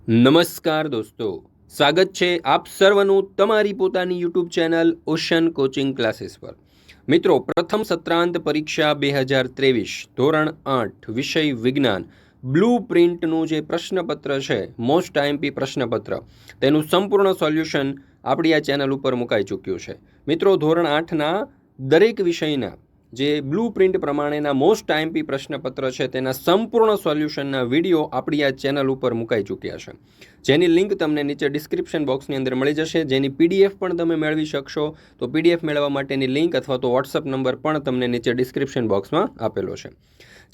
નમસ્કાર દોસ્તો, સ્વાગત છે આપ સર્વનું તમારી પોતાની YouTube channel ocean coaching classes પર। મિત્રો, પ્રથમ સત્રાંત પરીક્ષા 2023 ધોરણ 8 વિષય વિજ્ઞાન બ્લુ પ્રિન્ટનું જે પ્રશ્નપત્ર છે, મોસ્ટ આઈએમપી પ્રશ્નપત્ર, તેનું સંપૂર્ણ સોલ્યુશન આપણી આ ચેનલ ઉપર મુકાઈ ચૂક્યું છે। મિત્રો, ધોરણ 8ના દરેક વિષયના જે બ્લુ પ્રિન્ટ પ્રમાણેના મોસ્ટ આઈએમપી પ્રશ્નપત્ર છે તેના સંપૂર્ણ સોલ્યુશનના વિડીયો આપણી આ ચેનલ ઉપર મુકાઈ ચૂક્યા છે, જેની લિંક તમને નીચે ડિસ્ક્રિપ્શન બોક્સની અંદર મળી જશે। જેની પીડીએફ પણ તમે મેળવી શકશો, તો પીડીએફ મેળવવા માટેની લિંક અથવા તો વોટ્સઅપ નંબર પણ તમને નીચે ડિસ્ક્રિપ્શન બોક્સમાં આપેલો છે।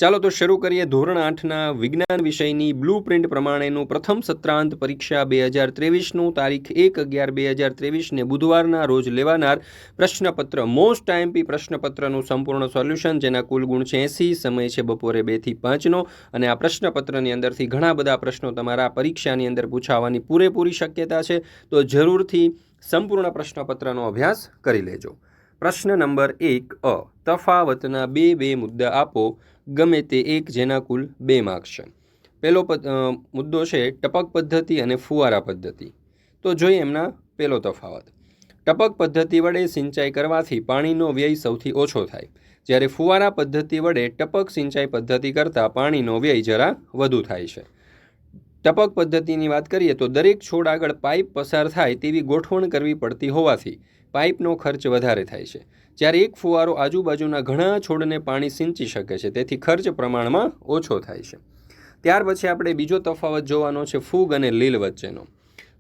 ચાલો તો શરૂ કરીએ ધોરણ 8ના વિજ્ઞાન વિષયની બ્લુ પ્રિન્ટ પ્રમાણેનું પ્રથમ સત્રાંત પરીક્ષા 2023નું તારીખ 1/11/2023ને બુધવારના રોજ લેવાનાર પ્રશ્નપત્ર મોસ્ટ આઈએમપી પ્રશ્નપત્રનું સંપૂર્ણ સોલ્યુશન, જેના કુલ ગુણ છે 80, સમય છે બપોરે 2 થી 5નો, અને આ પ્રશ્નપત્રની અંદરથી ઘણા બધા પ્રશ્નો તમારા પરીક્ષાની અંદર પૂછાવાની પૂરેપૂરી શક્યતા છે, તો જરૂરથી સંપૂર્ણ પ્રશ્નપત્રનો અભ્યાસ કરી લેજો। પ્રશ્ન નંબર 1 અ, તફાવતના બે મુદ્દા આપો, ગમે તે એક, જેના કુલ 2 માર્ક્સ છે। પહેલો મુદ્દો છે ટપક પદ્ધતિ અને ફુવારા પદ્ધતિ। તો જોઈએ એમના પહેલો તફાવત। ટપક પદ્ધતિ વડે સિંચાઈ કરવાથી પાણીનો વ્યય સૌથી ઓછો થાય, જ્યારે ફુવારા પદ્ધતિ વડે ટપક સિંચાઈ પદ્ધતિ કરતાં પાણીનો વ્યય જરા વધુ થાય છે। ટપક પદ્ધતિની વાત કરીએ તો દરેક છોડ આગળ પાઇપ પસાર થાય તેવી ગોઠવણ કરવી પડતી હોવાથી પાઇપનો ખર્ચ વધારે થાય છે, જ્યારે એક ફુવારો આજુબાજુના ઘણા છોડને પાણી સિંચી શકે છે, તેથી ખર્ચ પ્રમાણમાં ઓછો થાય છે। ત્યાર પછી આપણે બીજો તફાવત જોવાનો છે ફૂગ અને લીલ વચ્ચેનો।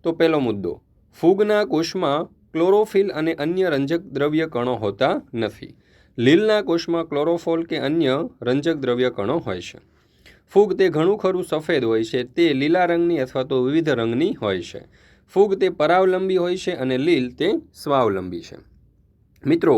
તો પહેલો મુદ્દો, ફૂગના કોષમાં ક્લોરોફિલ અને અન્ય રંજક દ્રવ્ય કણો હોતા નથી। લીલના કોષમાં ક્લોરોફોલ કે અન્ય રંજક દ્રવ્ય કણો હોય છે। ફૂગ તે ઘણું ખરું સફેદ હોય છે, તે લીલા રંગની અથવા તો વિવિધ રંગની હોય છે। ફૂગ તે પરાવલંબી હોય છે અને લીલ તે સ્વાવલંબી છે। મિત્રો,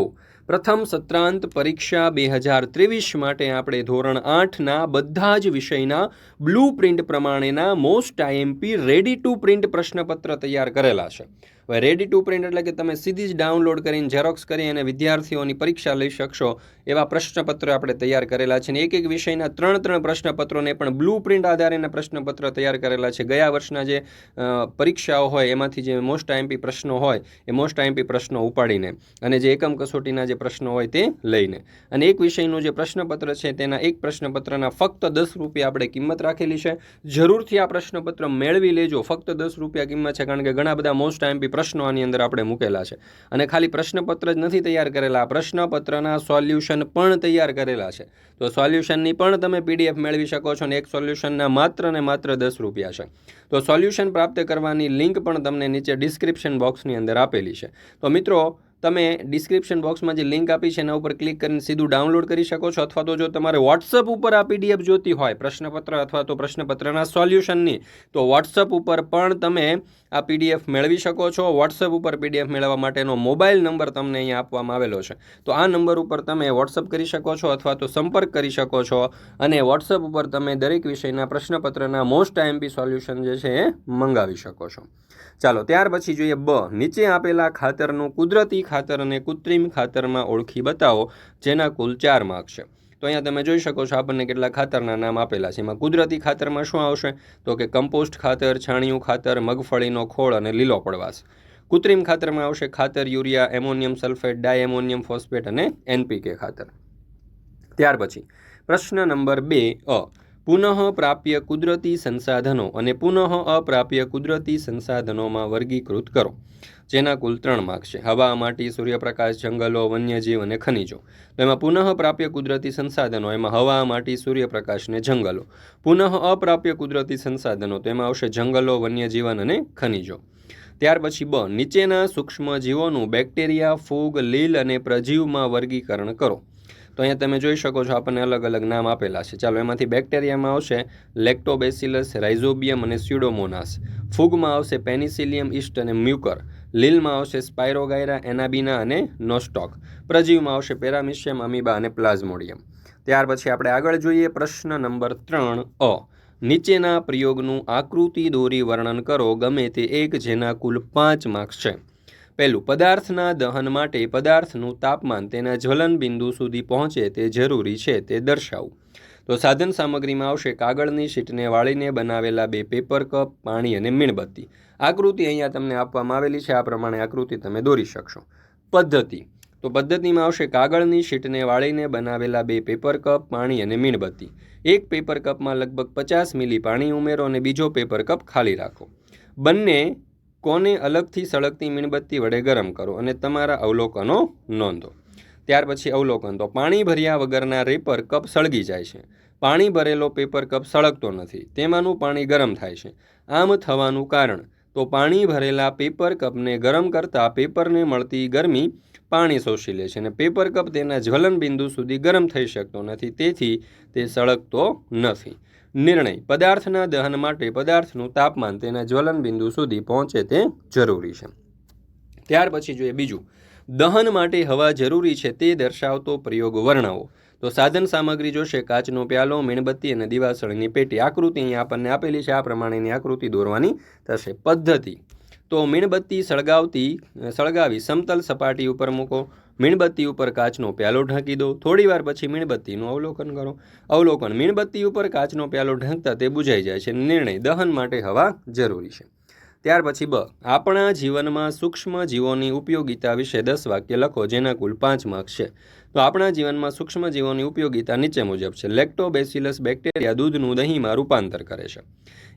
પ્રથમ સત્રાંત પરીક્ષા 2023 માટે આપણે ધોરણ 8ના બધા જ વિષયના બ્લુ પ્રિન્ટ પ્રમાણેના most IMP ready to print પ્રશ્નપત્ર તૈયાર કરેલા છે। હવે રેડી ટુ પ્રિન્ટ એટલે કે તમે સીધી જ ડાઉનલોડ કરીને ઝેરોક્સ કરી અને વિદ્યાર્થીઓની પરીક્ષા લઈ શકશો એવા પ્રશ્નપત્ર આપણે તૈયાર કરેલા છે, અને એક એક વિષયના 3 પ્રશ્નપત્રોને પણ બ્લુ પ્રિન્ટ આધારેના પ્રશ્નપત્ર તૈયાર કરેલા છે। ગયા વર્ષના જે પરીક્ષાઓ હોય એમાંથી જે મોસ્ટ આઈએમપી પ્રશ્નો હોય એ મોસ્ટ આઈએમપી પ્રશ્નો ઉપાડીને, અને જે એકમ કસોટીના જે પ્રશ્નો હોય તે લઈને, અને એક વિષયનું જે પ્રશ્નપત્ર છે તેના એક પ્રશ્નપત્રના ફક્ત 10 રૂપિયા આપણે કિંમત રાખેલી છે। જરૂરથી આ પ્રશ્નપત્ર મેળવી લેજો, ફક્ત 10 રૂપિયા કિંમત છે, કારણ કે ઘણા બધા મોસ્ટ આઈએમપી પ્રશ્નો આની અંદર આપણે મૂકેલા છે, અને ખાલી પ્રશ્નપત્ર જ નથી તૈયાર કરેલા, પ્રશ્નપત્રના સોલ્યુશન પણ તૈયાર કરેલા છે। તો સોલ્યુશનની પણ તમે પીડીએફ મેળવી શકો છો, અને એક સોલ્યુશનના માત્ર ને માત્ર 10 રૂપિયા છે। તો સોલ્યુશન પ્રાપ્ત કરવાની લિંક પણ તમને નીચે ડિસ્ક્રિપ્શન બોક્સની અંદર આપેલી છે। તો મિત્રો, તમે ડિસ્ક્રિપ્શન બોક્સમાં જે લિંક આપી છે એના ઉપર ક્લિક કરીને સીધું ડાઉનલોડ કરી શકો છો, અથવા તો જો તમારે વોટ્સઅપ ઉપર આ પીડીએફ જોતી હોય પ્રશ્નપત્ર અથવા તો પ્રશ્નપત્રના સોલ્યુશનની, તો વોટ્સઅપ ઉપર પણ તમે આ પીડીએફ મેળવી શકો છો। વોટ્સઅપ ઉપર પીડીએફ મેળવવા માટેનો મોબાઈલ નંબર તમને અહીંયા આપવામાં આવેલો છે, તો આ નંબર ઉપર તમે વોટ્સઅપ કરી શકો છો અથવા તો સંપર્ક કરી શકો છો, અને વોટ્સઅપ ઉપર તમે દરેક વિષયના પ્રશ્નપત્રના મોસ્ટ આઈએમપી સોલ્યુશન જે છે એ મંગાવી શકો છો। ચાલો ત્યાર પછી જોઈએ બ, નીચે આપેલા ખાતરનું કુદરતી ખાતર અને કૃત્રિમ ખાતરમાં ઓળખી બતાવો, જેના કુલ 4 માર્ક્સ છે। તો અહીંયા તમે જોઈ શકો છો આપણને કેટલા ખાતરના નામ આપેલા છે। એમાં કુદરતી ખાતરમાં શું આવશે, તો કે કમ્પોસ્ટ ખાતર, છાણિયું ખાતર, મગફળીનો ખોળ અને લીલો પડવાશ। કૃત્રિમ ખાતરમાં આવશે ખાતર યુરિયા, એમોનિયમ સલ્ફેટ, ડાયએમોનિયમ ફોસ્ફેટ અને એનપીકે ખાતર। ત્યાર પછી પ્રશ્ન નંબર 2 અ, પુનઃ પ્રાપ્ય કુદરતી સંસાધનો અને પુનઃ અપ્રાપ્ય કુદરતી સંસાધનોમાં વર્ગીકૃત કરો, જેના કુલ 3 માર્ક્સ છે। હવા, માટી, સૂર્યપ્રકાશ, જંગલો, વન્યજીવ અને ખનિજો। તો એમાં પુનઃ પ્રાપ્ય કુદરતી સંસાધનો, એમાં હવા, માટી, સૂર્યપ્રકાશ અને જંગલો। પુનઃ અપ્રાપ્ય કુદરતી સંસાધનો, તો એમાં આવશે જંગલો, વન્યજીવન અને ખનિજો। ત્યાર પછી બ, નીચેના સૂક્ષ્મ જીવોનું બેક્ટેરિયા, ફૂગ, લીલ અને પ્રજીવમાં વર્ગીકરણ કરો। તો અહીંયા તમે જોઈ શકો છો આપણને અલગ અલગ નામ આપેલા છે। ચાલો એમાંથી બેક્ટેરિયામાં આવશે લેક્ટોબેસિલસ, રાઇઝોબિયમ અને સ્યુડોમોનાસ। ફૂગમાં આવશે પેનિસિલિયમ, ઇસ્ટ અને મ્યુકર। લીલમાં આવશે સ્પાયરોગાયરા, એનાબિના અને નોસ્ટોક। પ્રજીવમાં આવશે પેરામિશિયમ, અમીબા અને પ્લાઝ્મોડિયમ। ત્યાર પછી આપણે આગળ જોઈએ પ્રશ્ન નંબર 3 અ, નીચેના પ્રયોગનું આકૃતિ દોરી વર્ણન કરો, ગમે તે એક, જેના કુલ 5 માર્ક્સ છે। પહેલું, પદાર્થના દહન માટે પદાર્થનું તાપમાન તેના જ્વલન બિંદુ સુધી પહોંચે તે જરૂરી છે તે દર્શાવવું। તો સાધન સામગ્રીમાં આવશે કાગળની શીટને વાળીને બનાવેલા 2 પેપર કપ, પાણી અને મીણબત્તી. આકૃતિ અહીંયા તમને આપવામાં આવેલી છે, આ પ્રમાણે આકૃતિ તમે દોરી શકશો. પદ્ધતિ, તો પદ્ધતિમાં આવશે કાગળની શીટને વાળીને બનાવેલા 2 પેપર કપ, પાણી અને મીણબત્તી. એક પેપર કપમાં લગભગ 50 મિલી પાણી ઉમેરો અને બીજો પેપર કપ ખાલી રાખો. બંને કોને અલગથી સળગતી મીણબત્તી વડે ગરમ કરો અને તમારા અવલોકનો નોંધો. ત્યાર પછી અવલોકન, તો પાણી ભર્યા વગરના રેપર કપ સળગી જાય છે. પાણી ભરેલો પેપર કપ સળગતો નથી, તેમાંનું પાણી ગરમ થાય છે. આમ થવાનું કારણ, તો પાણી ભરેલા પેપર કપને ગરમ કરતાં પેપરને મળતી ગરમી પાણી શોષી લે છે અને પેપર કપ તેના જ્વલન બિંદુ સુધી ગરમ થઈ શકતો નથી, તેથી તે સળગતો નથી. નિર્ણય, પદાર્થના દહન માટે પદાર્થનું તાપમાન તેના જ્વલન બિંદુ સુધી પહોંચે તે જરૂરી છે. ત્યાર પછી જોઈએ બીજું, દહન માટે હવા જરૂરી છે તે દર્શાવતો પ્રયોગ વર્ણવો. તો સાધન સામગ્રી જોશે કાચનો પ્યાલો, મીણબત્તી અને દિવાસળીની પેટી. આકૃતિ અહીંયા આપણને આપેલી છે, આ પ્રમાણેની આકૃતિ દોરવાની થશે. પદ્ધતિ, તો મીણબત્તી સળગાવી સમતલ સપાટી ઉપર મૂકો. મીણબત્તી ઉપર કાચનો પ્યાલો ઢાંકી દો. થોડી વાર પછી મીણબત્તીનું અવલોકન કરો. અવલોકન, મીણબત્તી ઉપર કાચનો પ્યાલો ઢાંકતા તે બુઝાઈ જાય છે. નિર્ણય, દહન માટે હવા જરૂરી છે. ત્યાર પછી બ, આપણા જીવનમાં સૂક્ષ્મ જીવોની ઉપયોગિતા વિશે 10 વાક્ય લખો, જેના કુલ 5 માર્ક્સ છે. તો આપણા જીવનમાં સૂક્ષ્મ જીવોની ઉપયોગિતા નીચે મુજબ છે. લેક્ટોબેસિલસ બેક્ટેરિયા દૂધનું દહીંમાં રૂપાંતર કરે છે.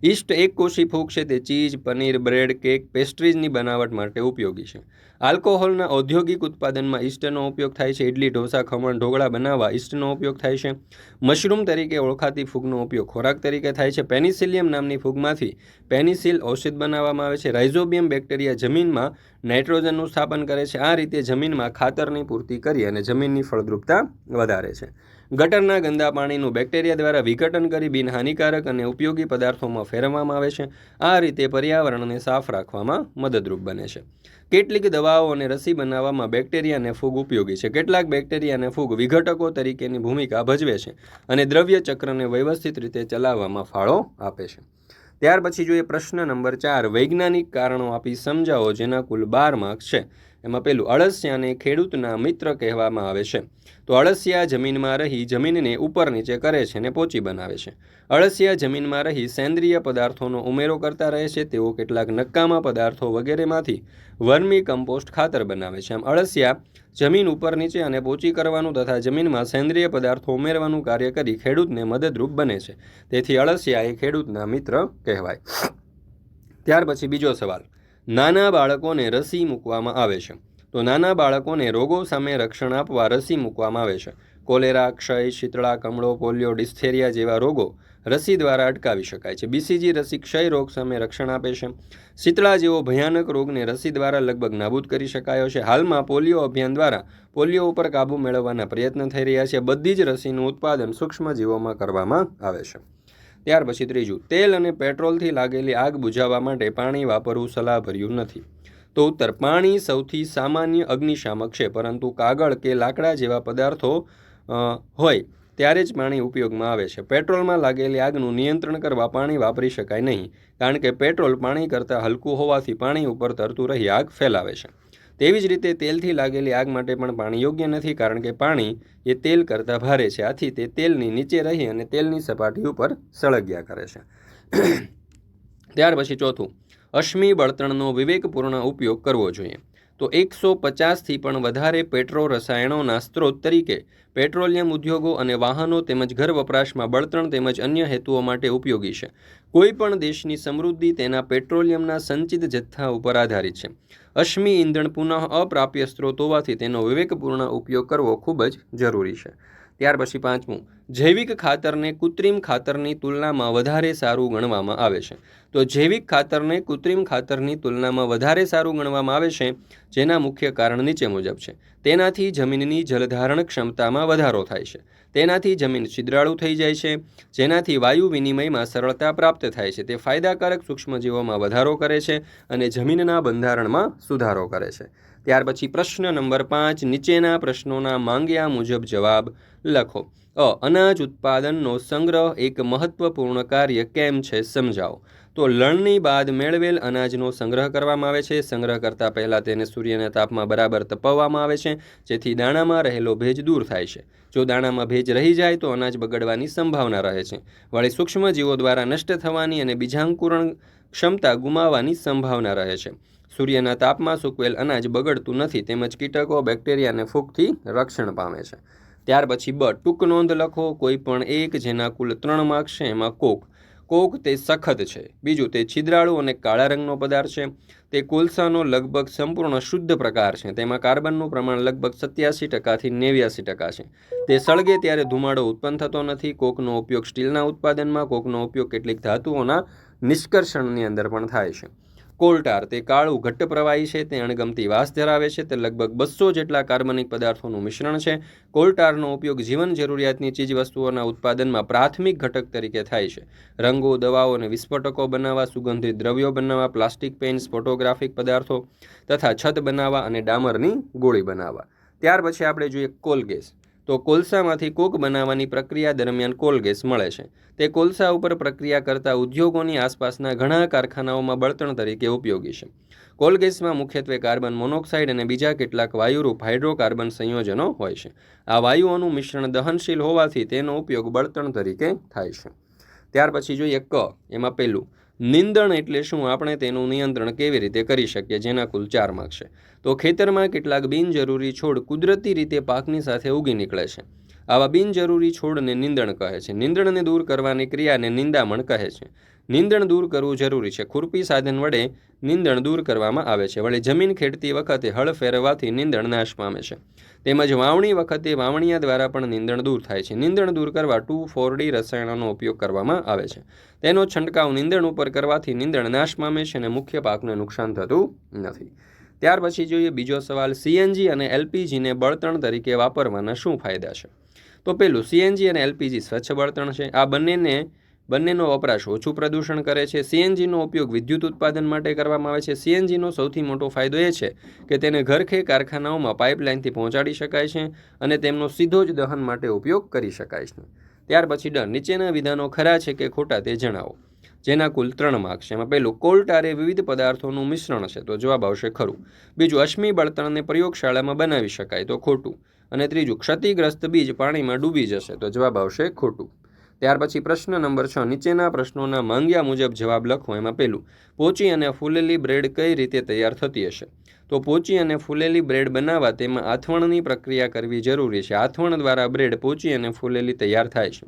ઈસ્ટ એક કોષી ફૂગ છે, તે ચીઝ, પનીર, બ્રેડ, કેક, પેસ્ટ્રીઝની બનાવટ માટે ઉપયોગી છે. આલ્કોહોલના ઔદ્યોગિક ઉત્પાદનમાં ઈસ્ટનો ઉપયોગ થાય છે. ઇડલી, ઢોસા, ખમણ, ઢોકળા બનાવવા ઈસ્ટનો ઉપયોગ થાય છે. મશરૂમ તરીકે ઓળખાતી ફૂગનો ઉપયોગ ખોરાક તરીકે થાય છે. પેનિસિલિયમ નામની ફૂગમાંથી પેનિસિલ ઔષધ બનાવવામાં આવે છે. રાઇઝોબિયમ બેક્ટેરિયા જમીનમાં નાઇટ્રોજનનું સ્થાપન કરે છે. આ રીતે જમીનમાં ખાતરની પૂર્તિ કરી અને જમીનની ફળદ્રુપતા વધારે છે. ગટરના ગંદા પાણીનું બેક્ટેરિયા દ્વારા વિઘટન કરી બિનહાનિકારક અને ઉપયોગી પદાર્થોમાં ફેરવવામાં આવે છે. આ રીતે પર્યાવરણને સાફ રાખવામાં મદદરૂપ બને છે. કેટલીક દવાઓ અને રસી બનાવવામાં બેક્ટેરિયા અને ફૂગ ઉપયોગી છે. કેટલાક બેક્ટેરિયા અને ફૂગ વિઘટકો તરીકેની ભૂમિકા ભજવે છે અને દ્રવ્ય ચક્રને વ્યવસ્થિત રીતે ચલાવવામાં ફાળો આપે છે. ત્યાર પછી જોઈએ પ્રશ્ન નંબર 4, વૈજ્ઞાનિક કારણો આપી સમજાવો, જેના કુલ 12 માર્ક્સ છે. એમાં પેલું, અળસિયાને ખેડૂતના મિત્ર કહેવામાં આવે છે. તો અળસિયા જમીનમાં રહી જમીનને ઉપર નીચે કરે છે અને પોચી બનાવે છે. અળસિયા જમીનમાં રહી સેન્દ્રિય પદાર્થોનો ઉમેરો કરતા રહે છે. તેઓ કેટલાક નકામા પદાર્થો વગેરેમાંથી વર્મી કમ્પોસ્ટ ખાતર બનાવે છે. આમ અળસિયા જમીન ઉપર નીચે અને પોચી કરવાનું તથા જમીનમાં સેન્દ્રિય પદાર્થો ઉમેરવાનું કાર્ય કરી ખેડૂતને મદદરૂપ બને છે. તેથી અળસિયા એ ખેડૂતના મિત્ર કહેવાય. ત્યાર પછી બીજો સવાલ, નાના બાળકોને રસી મૂકવામાં આવે છે. તો નાના બાળકોને રોગો સામે રક્ષણ આપવા રસી મૂકવામાં આવે છે. કોલેરા, ક્ષય, શીતળા, કમળો, પોલિયો, ડિસ્થેરિયા જેવા રોગો રસી દ્વારા અટકાવી શકાય છે. બીસીજી રસી ક્ષય રોગ સામે રક્ષણ આપે છે. શીતળા જેવો ભયાનક રોગને રસી દ્વારા લગભગ નાબૂદ કરી શકાયો છે. હાલમાં પોલિયો અભિયાન દ્વારા પોલિયો ઉપર કાબૂ મેળવવાના પ્રયત્ન થઈ રહ્યા છે. બધી જ રસીનું ઉત્પાદન સૂક્ષ્મજીવોમાં કરવામાં આવે છે. ત્યાર પછી ત્રીજું, તેલ અને પેટ્રોલથી લાગેલી આગ બુઝાવવા માટે પાણી વાપરવું સલાહભર્યું નથી. તો ઉત્તર, પાણી સૌથી સામાન્ય અગ્નિશામક છે, પરંતુ કાગળ કે લાકડા જેવા પદાર્થો હોય ત્યારે જ પાણી ઉપયોગમાં આવે છે. પેટ્રોલમાં લાગેલી આગનું નિયંત્રણ કરવા પાણી વાપરી શકાય નહીં, કારણ કે પેટ્રોલ પાણી કરતાં હલકું હોવાથી પાણી ઉપર તરતું રહી આગ ફેલાવે છે. તેવી જ રીતે તેલથી લાગેલી આગ માટે પણ પાણી યોગ્ય નથી, કારણ કે પાણી એ તેલ કરતાં ભારે છે. આથી તે તેલની નીચે રહી અને તેલની સપાટી ઉપર સળગ્યા કરે છે. ત્યાર પછી ચોથું, અશ્મિ બળતણનો વિવેકપૂર્ણ ઉપયોગ કરવો જોઈએ. તો 150થી પણ વધારે પેટ્રો રસાયણોના સ્ત્રોત તરીકે પેટ્રોલિયમ ઉદ્યોગો અને વાહનો તેમજ ઘર વપરાશમાં બળતણ તેમજ અન્ય હેતુઓ માટે ઉપયોગી છે. કોઈ પણ દેશની સમૃદ્ધિ તેના પેટ્રોલિયમના સંચિત જથ્થા ઉપર આધારિત છે. અશ્મિ ઇંધણ પુનઃ અપ્રાપ્ય સ્ત્રોત હોવાથી તેનો વિવેકપૂર્ણ ઉપયોગ કરવો ખૂબ જ જરૂરી છે. ત્યાર પછી પાંચમું, જૈવિક ખાતરને કૃત્રિમ ખાતરની તુલનામાં વધારે સારું ગણવામાં આવે છે. તો જૈવિક ખાતરને કૃત્રિમ ખાતરની તુલનામાં વધારે સારું ગણવામાં આવે છે, જેના મુખ્ય કારણ નીચે મુજબ છે. તેનાથી જમીનની જલધારણ ક્ષમતામાં વધારો થાય છે. તેનાથી જમીન છિદ્રાળુ થઈ જાય છે, જેનાથી વાયુ વિનિમયમાં સરળતા પ્રાપ્ત થાય છે. તે ફાયદાકારક સૂક્ષ્મજીવોમાં વધારો કરે છે અને જમીનના બંધારણમાં સુધારો કરે છે. ત્યાર પછી પ્રશ્ન નંબર 5, નીચેના પ્રશ્નોના માંગ્યા મુજબ જવાબ લખો. અનાજ ઉત્પાદનનો સંગ્રહ એક મહત્વપૂર્ણ કાર્ય કેમ છે, સમજાવો. તો લણણી બાદ મેળવેલ અનાજનો સંગ્રહ કરવામાં આવે છે. સંગ્રહ કરતાં પહેલાં તેને સૂર્યના તાપમાં બરાબર તપાવવામાં આવે છે, જેથી દાણામાં રહેલો ભેજ દૂર થાય છે. જો દાણામાં ભેજ રહી જાય તો અનાજ બગડવાની સંભાવના રહે છે. વળી સૂક્ષ્મજીવો દ્વારા નષ્ટ થવાની અને બીજાંકુરણ ક્ષમતા ગુમાવવાની સંભાવના રહે છે. સૂર્યના તાપમાં સૂકવેલ અનાજ બગડતું નથી, તેમજ કીટકો, બેક્ટેરિયા અને ફૂગથી રક્ષણ પામે છે. ત્યાર પછી ટૂંક નોંધ લખો. કોઈ પણ એક, જેના કુલ 3 માર્ક્સ છે. એમાં કોક તે સખત છે. બીજું, તે છિદ્રાળુ અને કાળા રંગનો પદાર્થ છે. તે કોલસાનો લગભગ સંપૂર્ણ શુદ્ધ પ્રકાર છે. તેમાં કાર્બનનું પ્રમાણ લગભગ 87% થી 89% છે. તે સળગે ત્યારે ધુમાડો ઉત્પન્ન થતો નથી. કોકનો ઉપયોગ સ્ટીલના ઉત્પાદનમાં, કોકનો ઉપયોગ કેટલીક ધાતુઓના નિષ્કર્ષણની અંદર પણ થાય છે. કોલટાર તે કાળું ઘટ્ટ પ્રવાહી છે. તે અણગમતી વાસ ધરાવે છે. તે લગભગ 200 જેટલા કાર્બનિક પદાર્થોનું મિશ્રણ છે. કોલટારનો ઉપયોગ જીવન જરૂરિયાતની ચીજવસ્તુઓના ઉત્પાદનમાં પ્રાથમિક ઘટક તરીકે થાય છે. રંગો, દવાઓ અને વિસ્ફોટકો બનાવવા, સુગંધિત દ્રવ્યો બનાવવા, પ્લાસ્ટિક પેઇન્ટ્સ, ફોટોગ્રાફિક પદાર્થો તથા છત બનાવવા અને ડામરની ગોળી બનાવવા. ત્યાર પછી આપણે જોઈએ કોલગેસ. તો કોલસામાંથી કોક બનાવવાની પ્રક્રિયા દરમિયાન કોલગેસ મળે છે. તે કોલસા ઉપર પ્રક્રિયા કરતા ઉદ્યોગોની આસપાસના ઘણા કારખાનાઓમાં બળતણ તરીકે ઉપયોગી છે. કોલગેસમાં મુખ્યત્વે કાર્બન મોનોક્સાઇડ અને બીજા કેટલાક વાયુરૂપ હાઇડ્રોકાર્બન સંયોજનો હોય છે. આ વાયુઓનું મિશ્રણ દહનશીલ હોવાથી તેનો ઉપયોગ બળતણ તરીકે થાય છે. ત્યાર પછી જોઈએ એમાં પહેલું, નિંદણ એટલે શું? આપણે તેનું નિયંત્રણ કેવી રીતે કરી શકીએ? જેના કુલ 4 માર્ક્સ છે. તો ખેતરમાં કેટલાક બિનજરૂરી છોડ કુદરતી રીતે પાકની સાથે ઉગી નીકળે છે. આવા બિનજરૂરી છોડને નિંદણ કહે છે. નિંદણને દૂર કરવાની ક્રિયાને નિંદામણ કહે છે. નિંદણ દૂર કરવું જરૂરી છે. ખુરપી સાધન વડે નિંદણ દૂર કરવામાં આવે છે. વળી જમીન ખેડતી વખતે હળ ફેરવવાથી નિંદણ નાશ પામે છે. તેમજ વાવણી વખતે વાવણીયા દ્વારા પણ નિંદણ દૂર થાય છે. નિંદણ દૂર કરવા 2,4-D રસાયણોનો ઉપયોગ કરવામાં આવે છે. તેનો છંટકાવ નિંદણ ઉપર કરવાથી નિંદણ નાશ પામે છે અને મુખ્ય પાકને નુકસાન થતું નથી. ત્યાર પછી જોઈએ બીજો સવાલ, સીએનજી અને એલપીજીને બળતણ તરીકે વાપરવાના શું ફાયદા છે? તો પેલું, સીએનજી અને એલપીજી સ્વચ્છ બળતણ છે. આ બંનેનો વપરાશ ઓછું પ્રદૂષણ કરે છે. સીએનજીનો ઉપયોગ વિદ્યુત ઉત્પાદન માટે કરવામાં આવે છે. સીએનજીનો સૌથી મોટો ફાયદો એ છે કે તેને ઘરખે કારખાનાઓમાં પાઇપલાઇનથી પહોંચાડી શકાય છે અને તેમનો સીધો જ દહન માટે ઉપયોગ કરી શકાય છે. ત્યાર પછી નીચેના વિધાનો ખરા છે કે ખોટા તે જણાવો. જેના કુલ 3 માર્ક્સ છે. એમાં પહેલું, કોલટાર એ વિવિધ પદાર્થોનું મિશ્રણ છે. તો જવાબ આવશે ખરું. બીજું, અશ્મિ બળતણને પ્રયોગશાળામાં બનાવી શકાય. તો ખોટું. અને ત્રીજું, ક્ષતિગ્રસ્ત બીજ પાણીમાં ડૂબી જશે. તો જવાબ આવશે ખોટું. ત્યાર પછી પ્રશ્ન નંબર 6, નીચેના પ્રશ્નોના માંગ્યા મુજબ જવાબ લખો. એમાં પહેલું, પોચી અને ફૂલેલી બ્રેડ કઈ રીતે તૈયાર થતી હશે? તો પોચી અને ફૂલેલી બ્રેડ બનાવવા તેમાં આથવણની પ્રક્રિયા કરવી જરૂરી છે. આથવણ દ્વારા બ્રેડ પોચી અને ફૂલેલી તૈયાર થાય છે.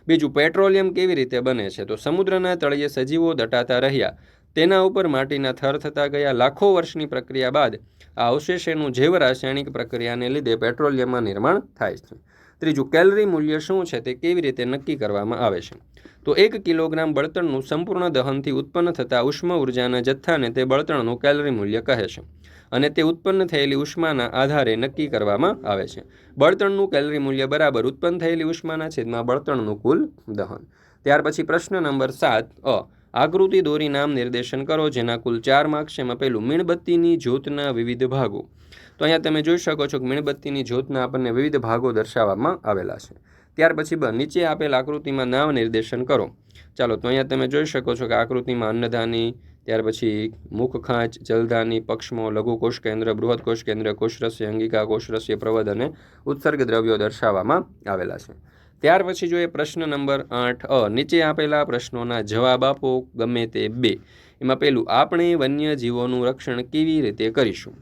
બીજું, પેટ્રોલિયમ કેવી રીતે બને છે? તો સમુદ્રના તળિયે સજીવો દટાતા રહ્યા, તેના ઉપર માટીના થર થતા ગયા. લાખો વર્ષની પ્રક્રિયા બાદ આ અવશેષોનું જૈવ રાસાયણિક પ્રક્રિયાને લીધે પેટ્રોલિયમમાં નિર્માણ થાય છે. ત્રીજું, કેલરી મૂલ્ય શું છે તે કેવી રીતે નક્કી કરવામાં આવે છે? તો 1 કિલોગ્રામ બળતણનું સંપૂર્ણ દહનથી ઉત્પન્ન થતા ઉષ્મ ઉર્જાના જથ્થાને તે બળતણનું કેલરી મૂલ્ય કહે છે અને તે ઉત્પન્ન થયેલી ઉષ્માના આધારે નક્કી કરવામાં આવે છે. બળતણનું કેલરી મૂલ્ય બરાબર ઉત્પન્ન થયેલી ઉષ્માના છેદમાં બળતણનું કુલ દહન. ત્યાર પછી પ્રશ્ન નંબર 7, આકૃતિ દોરી નામ નિર્દેશન કરો. જેના કુલ 4 માર્ક્સ છે. એમાં પહેલું, મીણબત્તીની જ્યોતના વિવિધ ભાગો. તો અહીંયા તમે જોઈ શકો છો કે મીણબત્તીની જ્યોતના આપણને વિવિધ ભાગો દર્શાવવામાં આવેલા છે. ત્યાર પછી નીચે આપેલ આકૃતિમાં નામ નિર્દેશન કરો. ચાલો, તો અહીંયા તમે જોઈ શકો છો કે આકૃતિમાં અન્નધાની, ત્યાર પછી મુખખાંચ, જલધાની, પક્ષમો, લઘુ કોષ કેન્દ્ર, બૃહદ કોષ કેન્દ્ર, કોષરસ્ય, અંગિકા, કોષરસ્ય, પ્રવદ અને ઉત્સર્ગ દ્રવ્યો દર્શાવવામાં આવેલા છે. ત્યાર પછી જોઈએ પ્રશ્ન નંબર 8, નીચે આપેલા પ્રશ્નોના જવાબ આપો, ગમે તે 2. એમાં પહેલું, આપણે વન્યજીવોનું રક્ષણ કેવી રીતે કરીશું?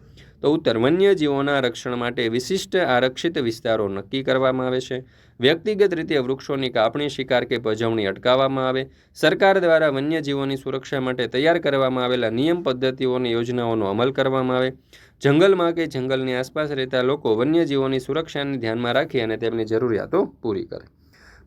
તો ઉત્તર, વન્યજીવોના રક્ષણ માટે વિશિષ્ટ આરક્ષિત વિસ્તારો નક્કી કરવામાં આવે છે. વ્યક્તિગત રીતે વૃક્ષોની કાપણી, શિકાર કે પજવણી અટકાવવામાં આવે. સરકાર દ્વારા વન્યજીવોની સુરક્ષા માટે તૈયાર કરવામાં આવેલા નિયમ, પદ્ધતિઓ અને યોજનાઓનો અમલ કરવામાં આવે. જંગલમાં કે જંગલની આસપાસ રહેતા લોકો વન્યજીવોની સુરક્ષાને ધ્યાનમાં રાખી અને તેમની જરૂરિયાતો પૂરી કરે.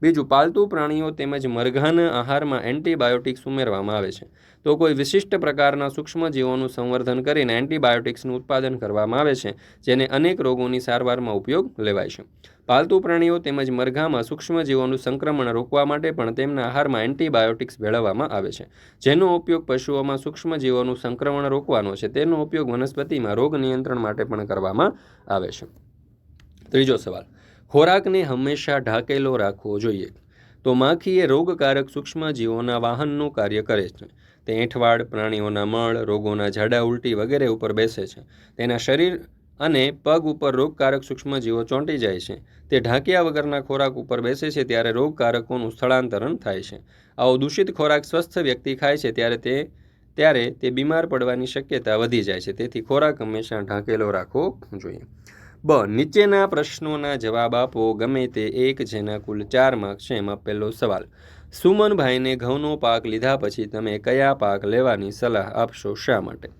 બીજું, પાલતુ પ્રાણીઓ તેમજ મરઘાના આહારમાં એન્ટીબાયોટિક્સ ઉમેરવામાં આવે છે. તો કોઈ વિશિષ્ટ પ્રકારના સૂક્ષ્મજીવોનું સંવર્ધન કરીને એન્ટીબાયોટિક્સનું ઉત્પાદન કરવામાં આવે છે, જેને અનેક રોગોની સારવારમાં ઉપયોગ લેવાય છે. પાલતુ પ્રાણીઓ તેમજ મરઘામાં સૂક્ષ્મજીવોનું સંક્રમણ રોકવા માટે પણ તેમના આહારમાં એન્ટીબાયોટિક્સ ભેળવવામાં આવે છે. જેનો ઉપયોગ પશુઓમાં સૂક્ષ્મજીવોનું સંક્રમણ રોકવાનો છે, તેનો ઉપયોગ વનસ્પતિમાં રોગ નિયંત્રણ માટે પણ કરવામાં આવે છે. ત્રીજો સવાલ, ખોરાકને હંમેશા ઢાંકેલો રાખવો જોઈએ. તો માખી એ રોગકારક સૂક્ષ્મજીવોના વાહનનું કાર્ય કરે છે. તે એંઠવાડ, પ્રાણીઓના મળ, રોગોના ઝાડા ઉલટી વગેરે ઉપર બેસે છે. તેના શરીર અને પગ ઉપર રોગકારક સૂક્ષ્મજીવો ચોંટી જાય છે. તે ઢાંક્યા વગરના ખોરાક ઉપર બેસે છે ત્યારે રોગકારકોનું સ્થળાંતરણ થાય છે. આવો દૂષિત ખોરાક સ્વસ્થ વ્યક્તિ ખાય છે ત્યારે તે બીમાર પડવાની શક્યતા વધી જાય છે. તેથી ખોરાક હંમેશા ઢાંકેલો રાખવો જોઈએ. નીચેના પ્રશ્નોના જવાબ આપો, ગમે તે એક, જેના કુલ 4 માર્ક છે. એમાં પહેલો સવાલ, સુમનભાઈને ઘઉંનો પાક લીધા પછી તમે કયા પાક લેવાની સલાહ આપશો, શા માટે?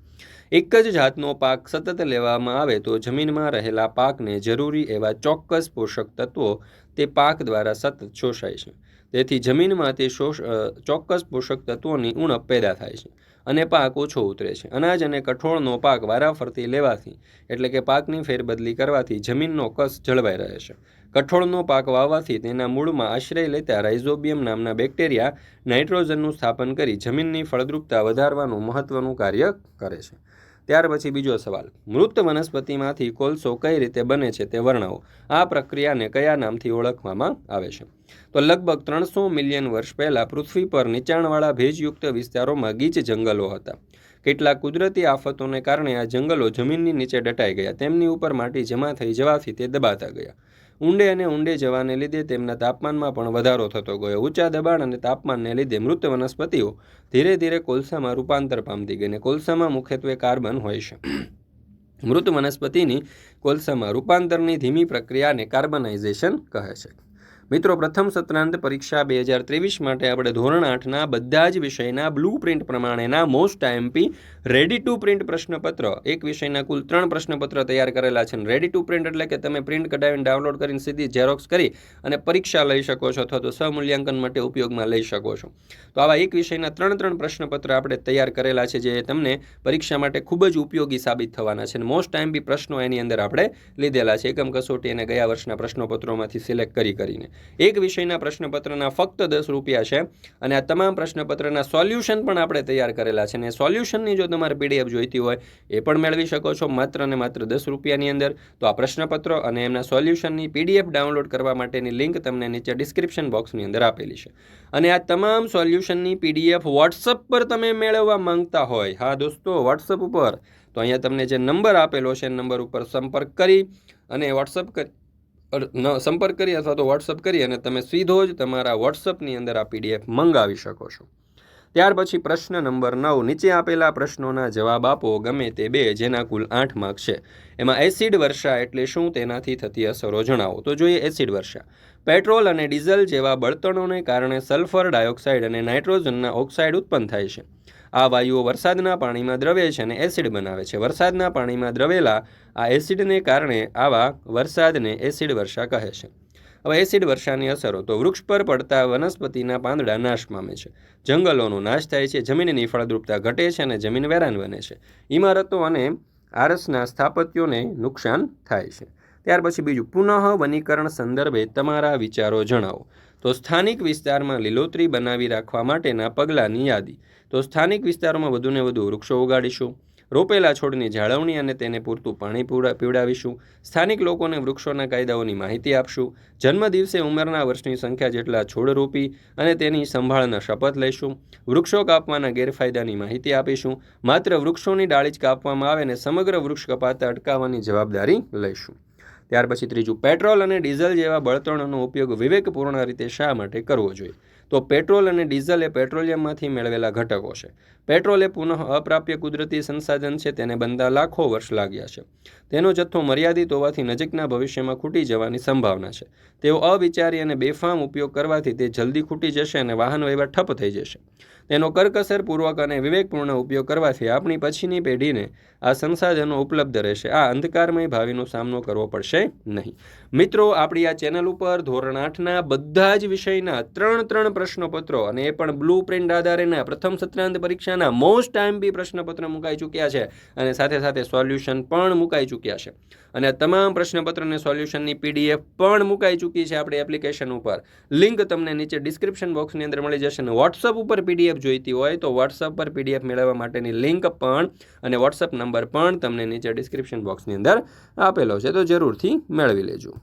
એક જ જાતનો પાક સતત લેવામાં આવે તો જમીનમાં રહેલા પાકને જરૂરી એવા ચોક્કસ પોષક તત્વો તે પાક દ્વારા સતત શોષાય છે. તેથી જમીનમાં તે ચોક્કસ પોષક તત્વોની ઉણપ પેદા થાય છે અને પાક ઓછો ઉતરે છે. અનાજ અને કઠોળનો પાક વારાફરતી લેવાથી, એટલે કે પાકની ફેરબદલી કરવાથી જમીનનો કસ જળવાઈ રહે છે. કઠોળનો પાક વાવવાથી તેના મૂળમાં આશ્રય લેતા રાઇઝોબિયમ નામના બેક્ટેરિયા નાઇટ્રોજનનું સ્થાપન કરી જમીનની ફળદ્રુપતા વધારવાનું મહત્વનું કાર્ય કરે છે. ત્યાર પછી બીજો સવાલ, મૃત વનસ્પતિમાંથી કોલસો કઈ રીતે બને છે તે વર્ણવો. આ પ્રક્રિયાને કયા નામથી ઓળખવામાં આવે છે? તો લગભગ 300 મિલિયન વર્ષ પહેલાં પૃથ્વી પર નીચાણવાળા ભેજયુક્ત વિસ્તારોમાં ગીચ જંગલો હતા. કેટલાક કુદરતી આફતોને કારણે આ જંગલો જમીનની નીચે દટાઈ ગયા. તેમની ઉપર માટી જમા થઈ જવાથી તે દબાતા ગયા. ઊંડે જવાને લીધે તેમના તાપમાનમાં પણ વધારો થતો ગયો. ઊંચા દબાણ અને તાપમાનને લીધે મૃત વનસ્પતિઓ ધીરે ધીરે કોલસામાં રૂપાંતર પામતી ગઈ. અને કોલસામાં મુખ્યત્વે કાર્બન હોય છે. મૃત વનસ્પતિની કોલસામાં રૂપાંતરની ધીમી પ્રક્રિયાને કાર્બનાઇઝેશન કહે છે. મિત્રો, પ્રથમ સત્રાંત પરીક્ષા 2023 માટે આપણે ધોરણ 8ના બધા જ વિષયના બ્લુ પ્રિન્ટ પ્રમાણેના most IMP ready to print પ્રશ્નપત્ર, એક વિષયના કુલ 3 પ્રશ્નપત્ર તૈયાર કરેલા છે. રેડી ટુ પ્રિન્ટ એટલે કે તમે પ્રિન્ટ કઢાવીને ડાઉનલોડ કરીને સીધી ઝેરોક્સ કરી અને પરીક્ષા લઈ શકો છો અથવા તો સ્વમૂલ્યાંકન માટે ઉપયોગમાં લઈ શકો છો. તો આવા એક વિષયના 3 પ્રશ્નપત્ર આપણે તૈયાર કરેલા છે, જે તમને પરીક્ષા માટે ખૂબ જ ઉપયોગી સાબિત થવાના છે. અને મોસ્ટ આઈએમપી પ્રશ્નો એની અંદર આપણે લીધેલા છે, એકમ કસોટી અને ગયા વર્ષના પ્રશ્નપત્રોમાંથી સિલેક્ટ કરીને. એક વિષયના પ્રશ્નપત્રના ફક્ત 10 રૂપિયા છે અને આ તમામ પ્રશ્નપત્રના સોલ્યુશન પણ આપણે તૈયાર કરેલા છે. અને સોલ્યુશનની જો તમારે પીડીએફ જોઈતી હોય એ પણ મેળવી શકો છો માત્ર ને માત્ર 10 રૂપિયાની અંદર. તો આ પ્રશ્નપત્રો અને એમના સોલ્યુશનની પીડીએફ ડાઉનલોડ કરવા માટેની લિંક તમને નીચે ડિસ્ક્રિપ્શન બોક્સની અંદર આપેલી છે. અને આ તમામ સોલ્યુશનની પીડીએફ વોટ્સઅપ પર તમે મેળવવા માંગતા હોય, હા દોસ્તો, વોટ્સઅપ ઉપર, તો અહીંયા તમને જે નંબર આપેલો છે નંબર ઉપર સંપર્ક કરી અથવા તો વોટ્સઅપ કરી અને તમે સીધો જ તમારા વોટ્સઅપની અંદર આ પીડીએફ મંગાવી શકો છો. ત્યાર પછી પ્રશ્ન નંબર 9, નીચે આપેલા પ્રશ્નોના જવાબ આપો, ગમે તે 2, જેના કુલ 8 માર્ક છે. એમાં એસિડ વર્ષા એટલે શું, તેનાથી થતી અસરો જણાવો. તો જોઈએ એસિડ વર્ષા. પેટ્રોલ અને ડીઝલ જેવા બળતણોને કારણે સલ્ફર ડાયોક્સાઇડ અને નાઇટ્રોજનના ઓક્સાઇડ ઉત્પન્ન થાય છે. આ વાયુઓ વરસાદના પાણીમાં દ્રવે છે અને એસિડ બનાવે છે. વરસાદના પાણીમાં દ્રવેલા આ એસિડને કારણે આવા વરસાદને એસિડ વર્ષા કહે છે. હવે એસિડ વર્ષાની અસરો, તો વૃક્ષ પર પડતા વનસ્પતિના પાંદડા નાશ પામે છે, જંગલોનો નાશ થાય છે, જમીનની ફળદ્રુપતા ઘટે છે અને જમીન વેરાન બને છે, ઇમારતો અને આરસના સ્થાપત્યોને નુકસાન થાય છે. ત્યાર પછી બીજું, પુનઃ વનીકરણ સંદર્ભે તમારા વિચારો જણાવો. તો સ્થાનિક વિસ્તારમાં લીલોતરી બનાવી રાખવા માટેના પગલાંની યાદી. તો સ્થાનિક વિસ્તારોમાં વધુને વધુ વૃક્ષો ઉગાડીશું, રોપેલા છોડની જાળવણી અને તેને પૂરતું પાણી પીવડાવીશું, સ્થાનિક લોકોને વૃક્ષોના કાયદાઓની માહિતી આપશું, જન્મદિવસે ઉંમરના વર્ષની સંખ્યા જેટલા છોડ રોપી અને તેની સંભાળના શપથ લઈશું, વૃક્ષો કાપવાના ગેરફાયદાની માહિતી આપીશું, માત્ર વૃક્ષોની ડાળી જ કાપવામાં આવે અને સમગ્ર વૃક્ષ કપાતા અટકાવવાની જવાબદારી લઈશું. ત્યાર પછી ત્રીજું, પેટ્રોલ અને ડીઝલ જેવા બળતણોનો ઉપયોગ વિવેકપૂર્ણ રીતે શા માટે કરવો જોઈએ. તો પેટ્રોલ અને ડીઝલ એ પેટ્રોલિયમમાંથી મેળવેલા ઘટકો છે. પેટ્રોલ એ પુનઃ અપ્રાપ્ય કુદરતી સંસાધન છે, તેને બનતા લાખો વર્ષ લાગ્યા છે. તેનો જથ્થો મર્યાદિત હોવાથી નજીકના ભવિષ્યમાં ખૂટી જવાની સંભાવના છે. તેઓ અવિચારી અને બેફામ ઉપયોગ કરવાથી તે જલ્દી ખૂટી જશે અને વાહન વ્યવહાર ઠપ થઈ જશે. તેનો કરકસરપૂર્વક અને વિવેકપૂર્ણ ઉપયોગ કરવાથી આપણી પછીની પેઢીને આ સંસાધનો ઉપલબ્ધ રહેશે. આ અંધકારમય ભાવિનો સામનો કરવો પડશે નહીં. મિત્રો, આપણી આ ચેનલ ઉપર ધોરણ 8ના બધા જ વિષયના 3 પ્રશ્નપત્રો અને એ પણ બ્લુ પ્રિન્ટ આધારેના પ્રથમ સત્રાંત પરીક્ષાના મોસ્ટ આઈએમપી પ્રશ્નપત્ર મુકાઈ ચૂક્યા છે અને સાથે સાથે સોલ્યુશન પણ મુકાઈ ચૂક્યા છે. અને તમામ પ્રશ્નપત્ર અને સોલ્યુશનની પીડીએફ પણ મુકાઈ ચૂકી છે આપણી એપ્લિકેશન ઉપર. લિંક તમને નીચે ડિસ્ક્રિપ્શન બોક્સની અંદર મળી જશે. અને વોટ્સઅપ ઉપર પીડીએફ જોઈતી હોય તો વોટ્સઅપ પર પીડીએફ મેળવવા માટેની લિંક પણ અને વોટ્સઅપ નંબર પણ તમને નીચે ડિસ્ક્રિપ્શન બોક્સની અંદર આપેલો છે, તો જરૂરથી મેળવી લેજો.